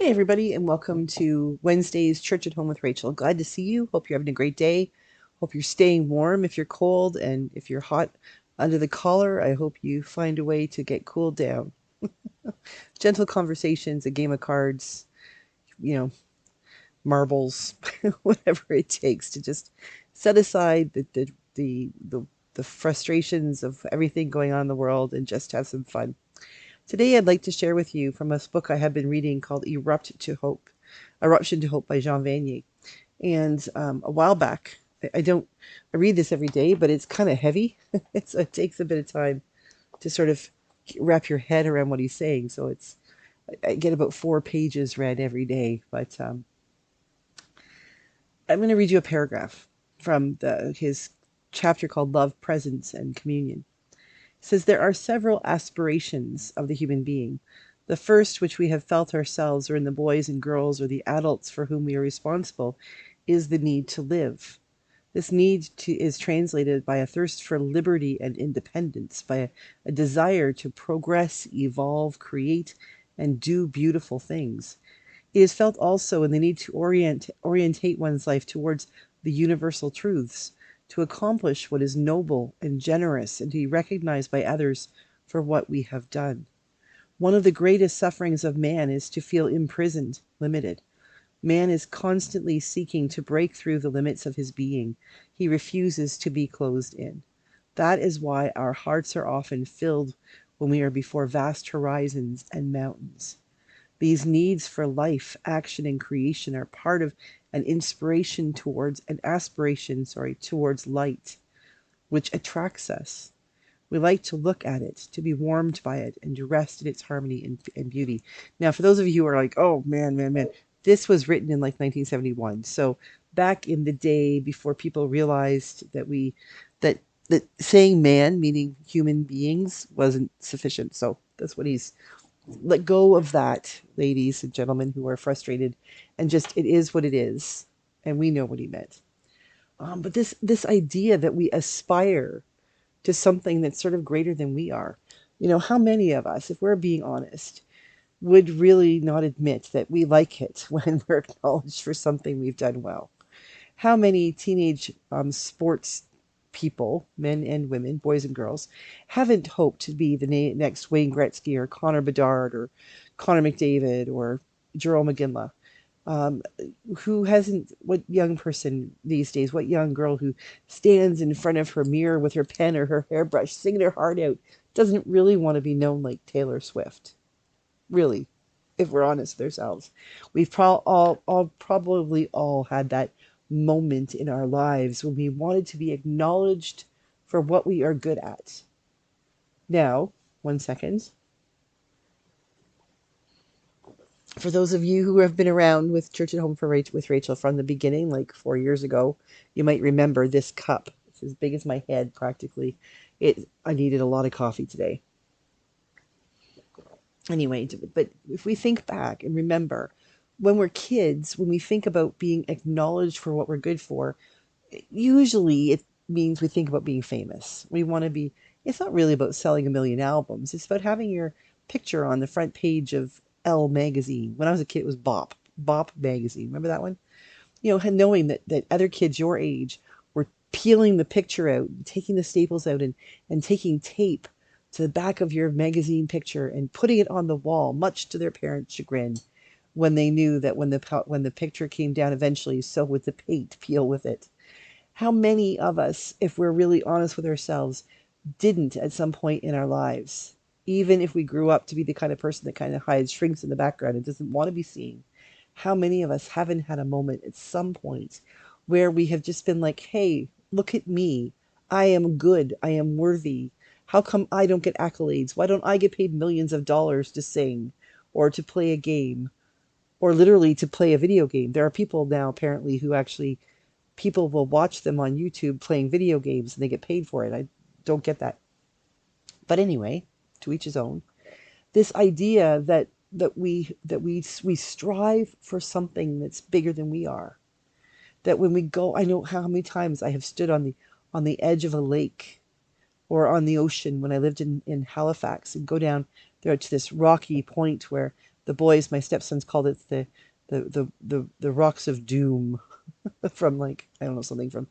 Hey, everybody, and welcome to Wednesday's Church at Home with Rachel. Glad to see you. Hope you're having a great day. Hope you're staying warm if you're cold, and if you're hot under the collar, I hope you find a way to get cooled down. Gentle conversations, a game of cards, you know, marbles, whatever it takes to just set aside the frustrations of everything going on in the world and just have some fun. Today, I'd like to share with you from a book I have been reading called Eruption to Hope by Jean Vanier. And a while back, I read this every day, but it's kind of heavy. It takes a bit of time to sort of wrap your head around what he's saying. So I get about 4 pages read every day. But I'm going to read you a paragraph from his chapter called Love, Presence, and Communion. It says, there are several aspirations of the human being. The first, which we have felt ourselves, or in the boys and girls or the adults for whom we are responsible, is the need to live. This is translated by a thirst for liberty and independence, by a desire to progress, evolve, create, and do beautiful things. It is felt also in the need to orientate one's life towards the universal truths, to accomplish what is noble and generous, and to be recognized by others for what we have done. One of the greatest sufferings of man is to feel imprisoned, limited. Man is constantly seeking to break through the limits of his being. He refuses to be closed in. That is why our hearts are often filled when we are before vast horizons and mountains. These needs for life, action, and creation are part of an aspiration towards light, which attracts us. We like to look at it, to be warmed by it, and to rest in its harmony and beauty. Now, for those of you who are like, oh man, this was written in like 1971. So back in the day before people realized that that saying man, meaning human beings, wasn't sufficient. So that's what he's let go of that, ladies and gentlemen who are frustrated, and just it is what it is, and we know what he meant. But this idea that we aspire to something that's sort of greater than we are. How many of us, if we're being honest, would really not admit that we like it when we're acknowledged for something we've done well? How many teenage sports people, men and women, boys and girls, haven't hoped to be the next Wayne Gretzky or Connor Bedard or Connor McDavid or Jerome McGinley? Um, who hasn't, what young person these days, what young girl who stands in front of her mirror with her pen or her hairbrush singing her heart out doesn't really want to be known like Taylor Swift? Really, if we're honest with ourselves. We've probably all had that moment in our lives when we wanted to be acknowledged for what we are good at. Now, 1 second. For those of you who have been around with Church at Home with Rachel from the beginning, like 4 years ago, you might remember this cup. It's as big as my head, practically. I needed a lot of coffee today. Anyway, but if we think back and remember, when we're kids, when we think about being acknowledged for what we're good for, usually it means we think about being famous. We want to be, it's not really about selling a million albums. It's about having your picture on the front page of Elle magazine. When I was a kid, it was Bop magazine. Remember that one? Knowing that other kids your age were peeling the picture out, taking the staples out, and taking tape to the back of your magazine picture and putting it on the wall, much to their parents' chagrin, when they knew that when the picture came down eventually, so would the paint peel with it. How many of us, if we're really honest with ourselves, didn't at some point in our lives, even if we grew up to be the kind of person that kind of hides, shrinks in the background and doesn't want to be seen? How many of us haven't had a moment at some point where we have just been like, hey, look at me. I am good. I am worthy. How come I don't get accolades? Why don't I get paid millions of dollars to sing or to play a game or literally to play a video game? There are people now apparently who actually, people will watch them on YouTube playing video games and they get paid for it. I don't get that. But anyway, to each his own. This idea that we strive for something that's bigger than we are. That when we go, I know how many times I have stood on the edge of a lake or on the ocean when I lived in Halifax, and go down there to this rocky point where The boys, my stepsons called it the rocks of doom from like I don't know something from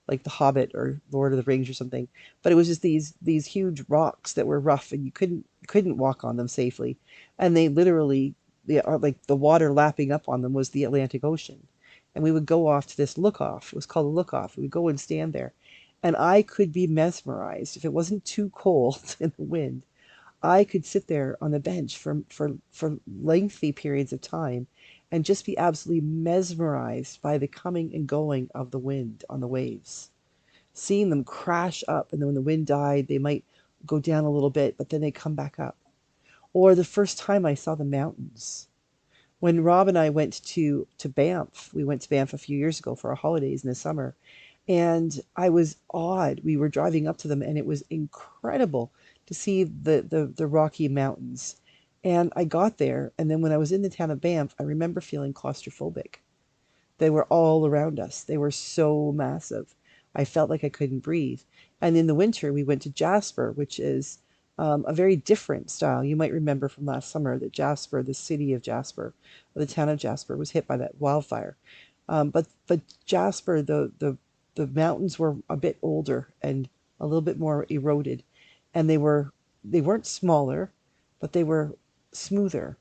like The Hobbit or Lord of the Rings or something. But it was just these huge rocks that were rough and you couldn't walk on them safely, and they literally like the water lapping up on them was the Atlantic Ocean, and we would go off to this look off. It was called a look off. We would go and stand there, and I could be mesmerized if it wasn't too cold in the wind. I could sit there on the bench for lengthy periods of time and just be absolutely mesmerized by the coming and going of the wind on the waves. Seeing them crash up, and then when the wind died, they might go down a little bit, but then they come back up. Or the first time I saw the mountains. When Rob and I went to Banff, we went to Banff a few years ago for our holidays in the summer, and I was awed. We were driving up to them, and it was incredible to see the Rocky Mountains. And I got there, and then when I was in the town of Banff, I remember feeling claustrophobic. They were all around us. They were so massive. I felt like I couldn't breathe. And in the winter, we went to Jasper, which is a very different style. You might remember from last summer that Jasper, the city of Jasper, or the town of Jasper, was hit by that wildfire. But Jasper, the mountains were a bit older and a little bit more eroded, and they weren't smaller, but they were smoother,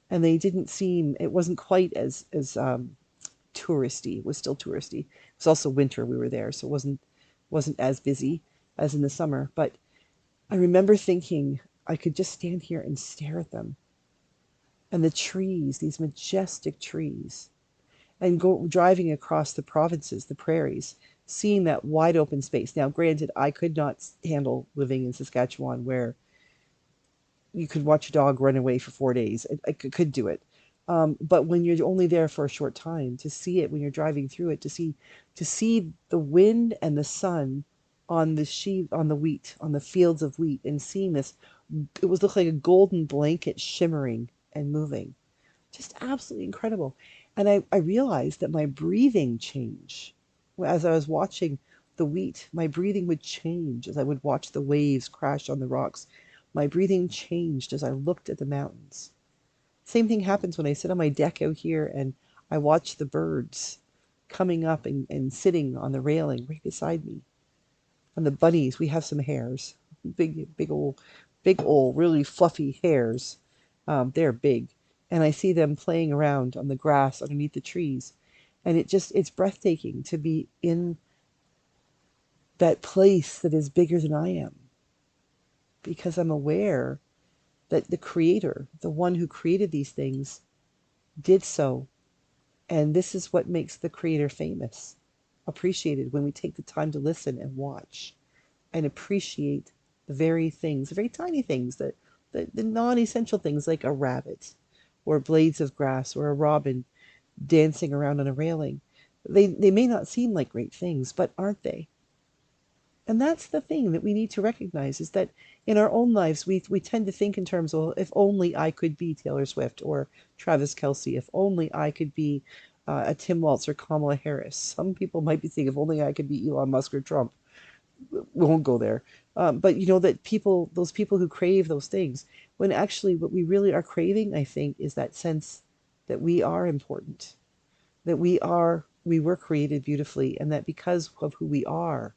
and they didn't seem. It wasn't quite as touristy. It was still touristy. It was also winter we were there, so it wasn't as busy as in the summer. But I remember thinking I could just stand here and stare at them and the trees, these majestic trees, and go driving across the provinces, the prairies, seeing that wide open space. Now, granted, I could not handle living in Saskatchewan where you could watch a dog run away for 4 days. I could do it. But when you're only there for a short time, to see it when you're driving through it, to see the wind and the sun on the sheep, on the wheat, on the fields of wheat, and seeing this, it was looked like a golden blanket shimmering and moving, just absolutely incredible. And I realized that my breathing changed as I was watching the wheat. My breathing would change as I would watch the waves crash on the rocks. My breathing changed as I looked at the mountains. Same thing happens when I sit on my deck out here and I watch the birds coming up and sitting on the railing right beside me. And the bunnies, we have some hares, big old, really fluffy hares. They're big, and I see them playing around on the grass underneath the trees, and it's breathtaking to be in that place that is bigger than I am, because I'm aware that the Creator, the one who created these things, did so, and this is what makes the Creator famous, appreciated when we take the time to listen and watch and appreciate the very things, the very tiny things, the non-essential things like a rabbit or blades of grass or a robin dancing around on a railing. They may not seem like great things, but aren't they? And that's the thing that we need to recognize, is that in our own lives, we tend to think in terms of, if only I could be Taylor Swift or Travis Kelsey, if only I could be a Tim Waltz or Kamala Harris. Some people might be thinking, if only I could be Elon Musk or Trump. We won't go there. But you know that those people who crave those things, when actually what we really are craving, I think, is that sense that we are important, that we were created beautifully, and that because of who we are,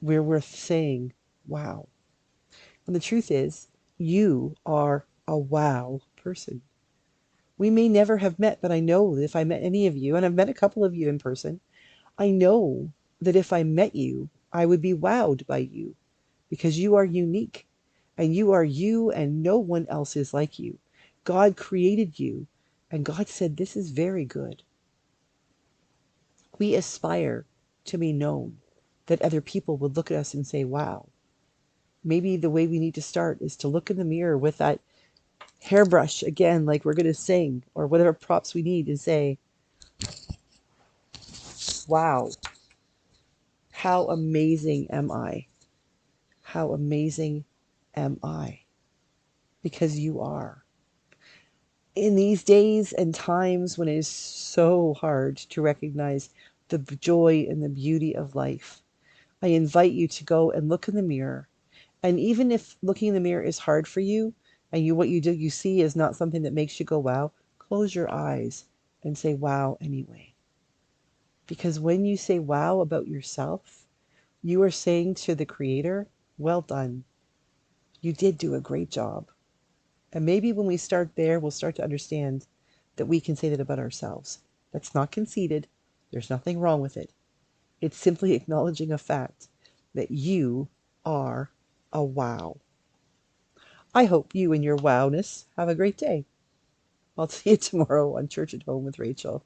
we're worth saying, wow. And the truth is, you are a wow person. We may never have met, but I know that if I met any of you, and I've met a couple of you in person, I know that if I met you, I would be wowed by you, because you are unique, and you are you, and no one else is like you. God created you, and God said, this is very good. We aspire to be known, that other people would look at us and say, wow. Maybe the way we need to start is to look in the mirror with that hairbrush again, like we're going to sing, or whatever props we need, and say, wow, how amazing am I? How amazing am I? Because you are. In these days and times when it is so hard to recognize the joy and the beauty of life, I invite you to go and look in the mirror. And even if looking in the mirror is hard for you, and you what you do you see is not something that makes you go wow, close your eyes and say wow anyway. Because when you say wow about yourself, you are saying to the creator, well done. You did do a great job. And maybe when we start there, we'll start to understand that we can say that about ourselves. That's not conceited. There's nothing wrong with it. It's simply acknowledging a fact that you are a wow. I hope you and your wowness have a great day. I'll see you tomorrow on Church at Home with Rachel.